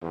Hey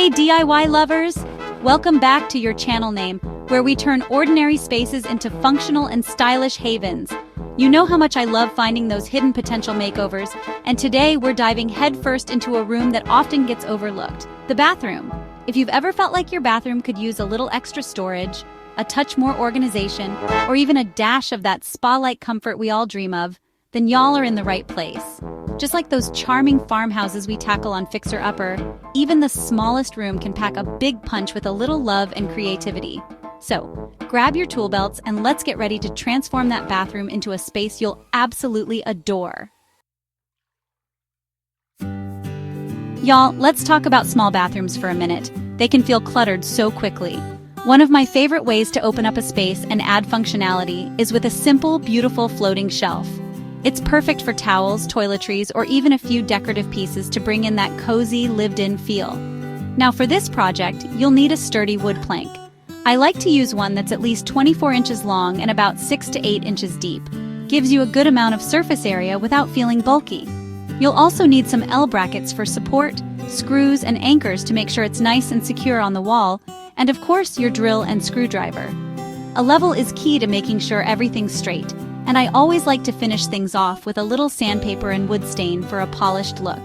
DIY lovers! Welcome back to your channel name, where we turn ordinary spaces into functional and stylish havens. You know how much I love finding those hidden potential makeovers, and today we're diving headfirst into a room that often gets overlooked, the bathroom. If you've ever felt like your bathroom could use a little extra storage, a touch more organization, or even a dash of that spa-like comfort we all dream of, then y'all are in the right place. Just like those charming farmhouses we tackle on Fixer Upper, even the smallest room can pack a big punch with a little love and creativity. So, grab your tool belts and let's get ready to transform that bathroom into a space you'll absolutely adore. Y'all, let's talk about small bathrooms for a minute. They can feel cluttered so quickly. One of my favorite ways to open up a space and add functionality is with a simple, beautiful floating shelf. It's perfect for towels, toiletries, or even a few decorative pieces to bring in that cozy, lived-in feel. Now for this project, you'll need a sturdy wood plank. I like to use one that's at least 24 inches long and about 6 to 8 inches deep. Gives you a good amount of surface area without feeling bulky. You'll also need some L brackets for support, screws, and anchors to make sure it's nice and secure on the wall, and of course your drill and screwdriver. A level is key to making sure everything's straight, and I always like to finish things off with a little sandpaper and wood stain for a polished look.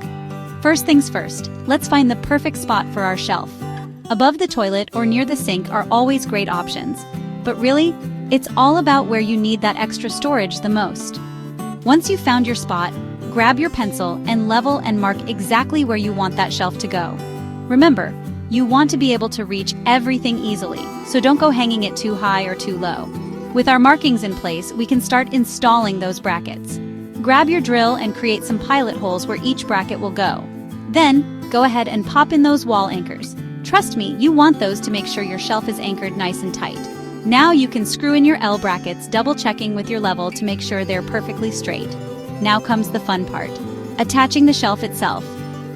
First things first, let's find the perfect spot for our shelf. Above the toilet or near the sink are always great options, but really, it's all about where you need that extra storage the most. Once you've found your spot, grab your pencil and level and mark exactly where you want that shelf to go. Remember, you want to be able to reach everything easily, so don't go hanging it too high or too low. With our markings in place, we can start installing those brackets. Grab your drill and create some pilot holes where each bracket will go. Then, go ahead and pop in those wall anchors. Trust me, you want those to make sure your shelf is anchored nice and tight. Now you can screw in your L brackets, double-checking with your level to make sure they're perfectly straight. Now comes the fun part, attaching the shelf itself.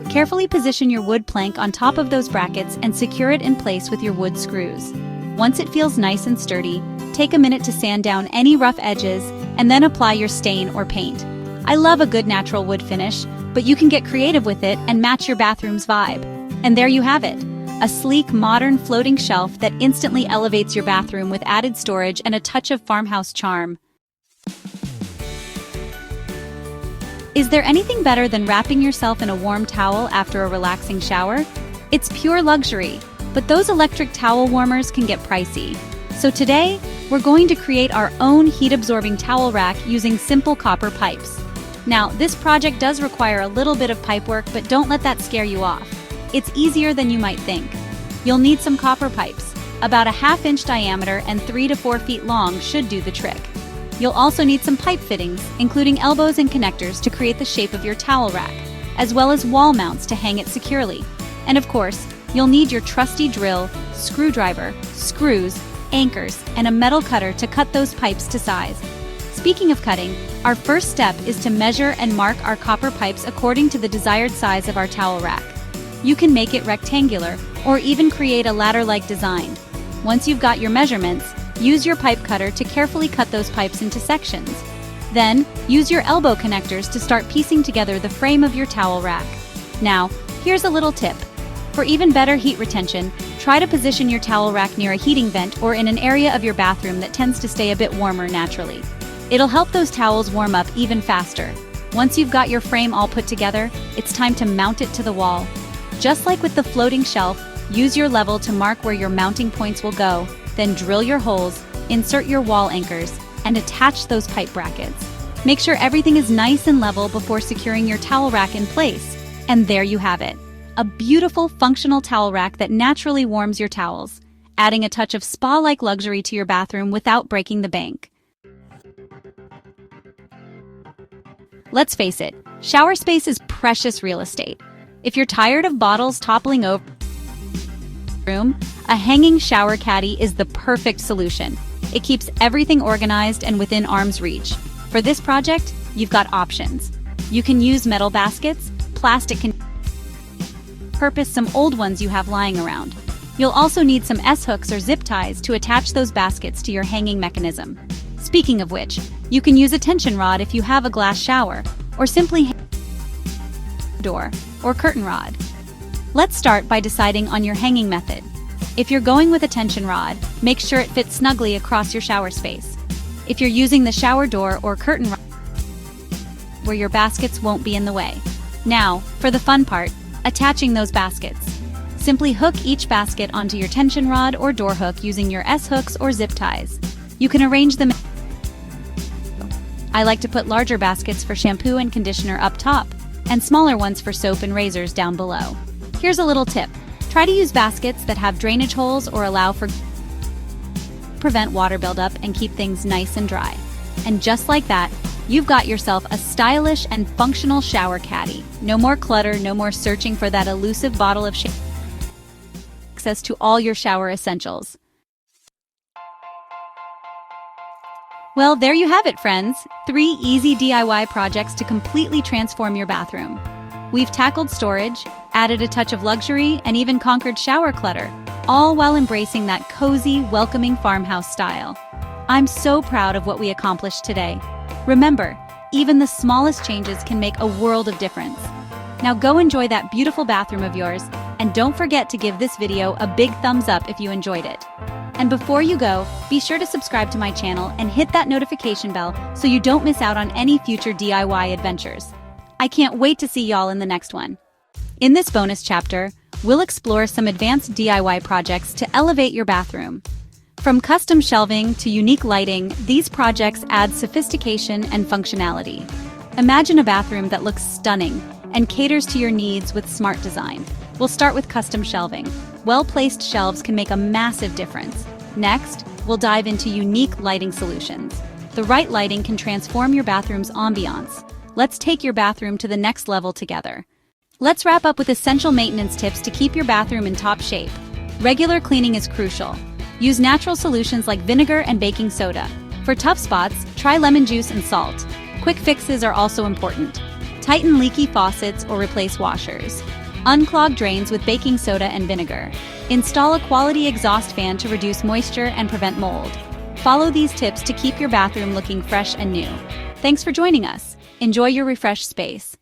Carefully position your wood plank on top of those brackets and secure it in place with your wood screws. Once it feels nice and sturdy, take a minute to sand down any rough edges and then apply your stain or paint. I love a good natural wood finish, but you can get creative with it and match your bathroom's vibe. And there you have it, a sleek, modern floating shelf that instantly elevates your bathroom with added storage and a touch of farmhouse charm. Is there anything better than wrapping yourself in a warm towel after a relaxing shower? It's pure luxury, but those electric towel warmers can get pricey. So today, we're going to create our own heat-absorbing towel rack using simple copper pipes. Now, this project does require a little bit of pipe work, but don't let that scare you off. It's easier than you might think. You'll need some copper pipes. About a 1/2 inch diameter and 3 to 4 feet long should do the trick. You'll also need some pipe fittings, including elbows and connectors to create the shape of your towel rack, as well as wall mounts to hang it securely. And of course, you'll need your trusty drill, screwdriver, screws, anchors, and a metal cutter to cut those pipes to size. Speaking of cutting, our first step is to measure and mark our copper pipes according to the desired size of our towel rack. You can make it rectangular or even create a ladder-like design. Once you've got your measurements, use your pipe cutter to carefully cut those pipes into sections. Then, use your elbow connectors to start piecing together the frame of your towel rack. Now, here's a little tip. For even better heat retention, try to position your towel rack near a heating vent or in an area of your bathroom that tends to stay a bit warmer naturally. It'll help those towels warm up even faster. Once you've got your frame all put together, it's time to mount it to the wall. Just like with the floating shelf, use your level to mark where your mounting points will go, then drill your holes, insert your wall anchors, and attach those pipe brackets. Make sure everything is nice and level before securing your towel rack in place. And there you have it. A beautiful, functional towel rack that naturally warms your towels, adding a touch of spa-like luxury to your bathroom without breaking the bank. Let's face it, shower space is precious real estate. If you're tired of bottles toppling over the room, a hanging shower caddy is the perfect solution. It keeps everything organized and within arm's reach. For this project, you've got options. You can use metal baskets, plastic repurpose some old ones you have lying around. You'll also need some S-hooks or zip ties to attach those baskets to your hanging mechanism. Speaking of which, you can use a tension rod if you have a glass shower, or simply door or curtain rod. Let's start by deciding on your hanging method. If you're going with a tension rod, make sure it fits snugly across your shower space. If you're using the shower door or curtain rod, where your baskets won't be in the way. Now, for the fun part, attaching those baskets. Simply hook each basket onto your tension rod or door hook using your S-hooks or zip ties. You can arrange them. I like to put larger baskets for shampoo and conditioner up top, and smaller ones for soap and razors down below. Here's a little tip. Try to use baskets that have drainage holes or allow for prevent water buildup and keep things nice and dry. And just like that, you've got yourself a stylish and functional shower caddy. No more clutter, no more searching for that elusive bottle of access to all your shower essentials. Well, there you have it, friends. 3 easy DIY projects to completely transform your bathroom. We've tackled storage, added a touch of luxury, and even conquered shower clutter, all while embracing that cozy, welcoming farmhouse style. I'm so proud of what we accomplished today. Remember, even the smallest changes can make a world of difference. Now go enjoy that beautiful bathroom of yours, and don't forget to give this video a big thumbs up if you enjoyed it. And before you go, be sure to subscribe to my channel and hit that notification bell so you don't miss out on any future DIY adventures. I can't wait to see y'all in the next one. In this bonus chapter, we'll explore some advanced DIY projects to elevate your bathroom. From custom shelving to unique lighting, these projects add sophistication and functionality. Imagine a bathroom that looks stunning and caters to your needs with smart design. We'll start with custom shelving. Well-placed shelves can make a massive difference. Next, we'll dive into unique lighting solutions. The right lighting can transform your bathroom's ambiance. Let's take your bathroom to the next level together. Let's wrap up with essential maintenance tips to keep your bathroom in top shape. Regular cleaning is crucial. Use natural solutions like vinegar and baking soda. For tough spots, try lemon juice and salt. Quick fixes are also important. Tighten leaky faucets or replace washers. Unclog drains with baking soda and vinegar. Install a quality exhaust fan to reduce moisture and prevent mold. Follow these tips to keep your bathroom looking fresh and new. Thanks for joining us. Enjoy your refreshed space.